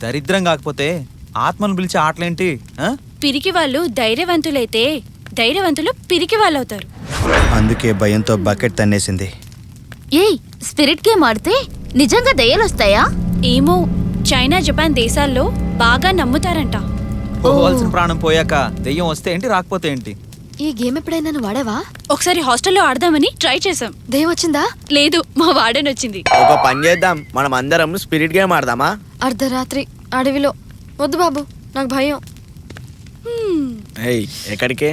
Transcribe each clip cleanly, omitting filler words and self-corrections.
దరిద్రం కాకపోతే ఆత్మను పిలిచే ఆటలేంటి? పిరికి వాళ్ళు ధైర్యవంతులైతే ధైర్యవంతులు పిరికి వాళ్ళు అవుతారు. అందుకే భయంతో బకెట్ తన్నేసింది. ఏయ్, స్పిరిట్ గేమ్ ఆడితే నిజంగా దయ్యాలొస్తాయా? ఏమో, చైనా జపాన్ దేశాల్లో బాగా నమ్ముతారంట. పోవాల్సిన ప్రాణం పోయాక దెయ్యం వస్తే ఏంటి, రాకపోతే ఏంటి? ఈ గేమ్ ఎప్పుడైనా నువ్వు వాడావా? ఒకసారి హాస్టల్లో ఆడదామని ట్రై చేసాం. దయ్యం వచ్చిందా? లేదు, మా వార్డెన్ వచ్చింది. ఒక పని చేద్దాం, మనం అందరం స్పిరిట్ గేమ్ ఆడదామా? అర్ధరాత్రి అడవిలో. వద్దు బాబు, నాకు భయం. ఏయ్, ఎక్కడికి?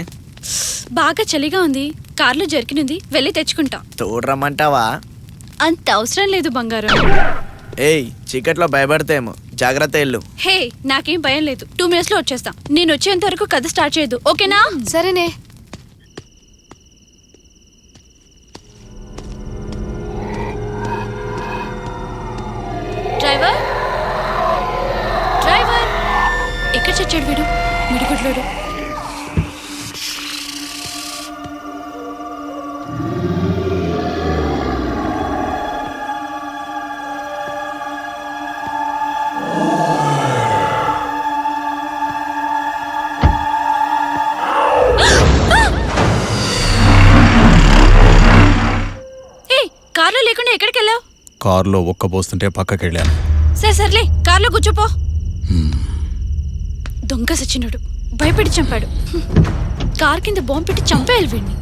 బాగా చలిగా ఉంది, కార్లో జర్కినుంది, వెళ్ళి తెచ్చుకుంటా. తోడురమ్మంటావా? అంత అవసరం లేదు బంగారం. ఏయ్, చీకట్లో భయపడతేమో, జాగ్రత్త ఇల్లు. హే, నాకేం భయం లేదు. 2 minutes లో వచ్చేస్తా. నేను వచ్చేంత వరకు కథ స్టార్ట్ చేయదు, ఓకేనా? సరేనే. డ్రైవర్, డ్రైవర్, ఎక్కడ చచ్చాడు వీడు? మిడిగుడ్లోడు. కార్లో లేకుండా ఎక్కడికి వెళ్ళావు? కారులో ఒక్కబోస్తుంటే పక్కకెళ్ళాను. సర్లే, కార్లో కూర్చోపో. దొంగ సచ్చినోడు, భయపెట్టి చంపాడు. కార్ కింద బాంబు పెట్టి చంపేయాలి వీడిని.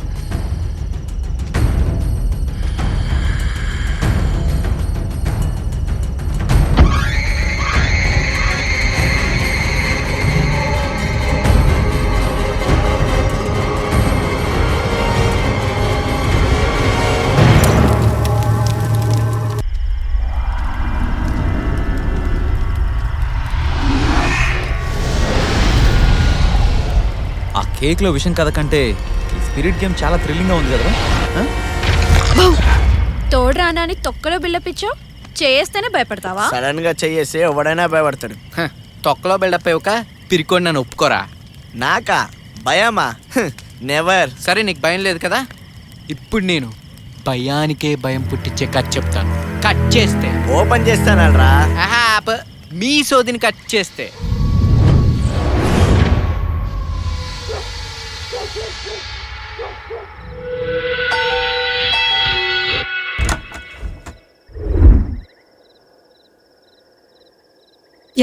ఆ కేక్ లో విషయం కథ కంటే ఈ స్పిరిట్ గేమ్ చాలా థ్రిల్లింగ్ గా ఉంది కదా. తోడు రానా అని తొక్కలో బిల్డపిచ్చావు, చేస్తేనే భయపడతావా? సడన్ గా చెయ్యేస్తే ఎవడైనా భయపడతాడు. తొక్కలో బిల్డప్ అయ్యాక పిరికోండి నన్ను ఒప్పుకోరా? నాకా భయమా? నెవర్. సరే, నీకు భయం లేదు కదా. ఇప్పుడు నేను భయానికే భయం పుట్టించే కట్ చెప్తాను. కట్ చేస్తే ఓపెన్ చేస్తానరా? మీ సోదిని కట్ చేస్తే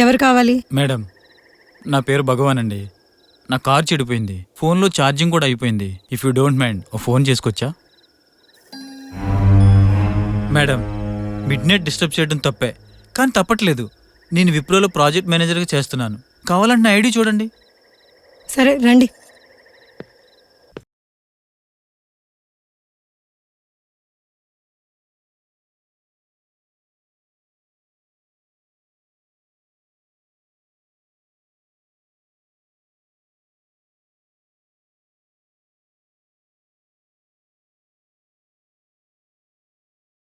ఎవరు కావాలి? మేడం, నా పేరు భగవాన్ అండి. నా కార్ చెడిపోయింది, ఫోన్లో ఛార్జింగ్ కూడా అయిపోయింది. ఇఫ్ యూ డోంట్ మైండ్ ఓ ఫోన్ చేసుకొచ్చా? మేడం, మిడ్ నైట్ డిస్టర్బ్ చేయడం తప్పే, కానీ తప్పట్లేదు. నేను విప్రోలో ప్రాజెక్ట్ మేనేజర్గా చేస్తున్నాను. కావాలంటే నా ఐడి చూడండి. సరే రండి.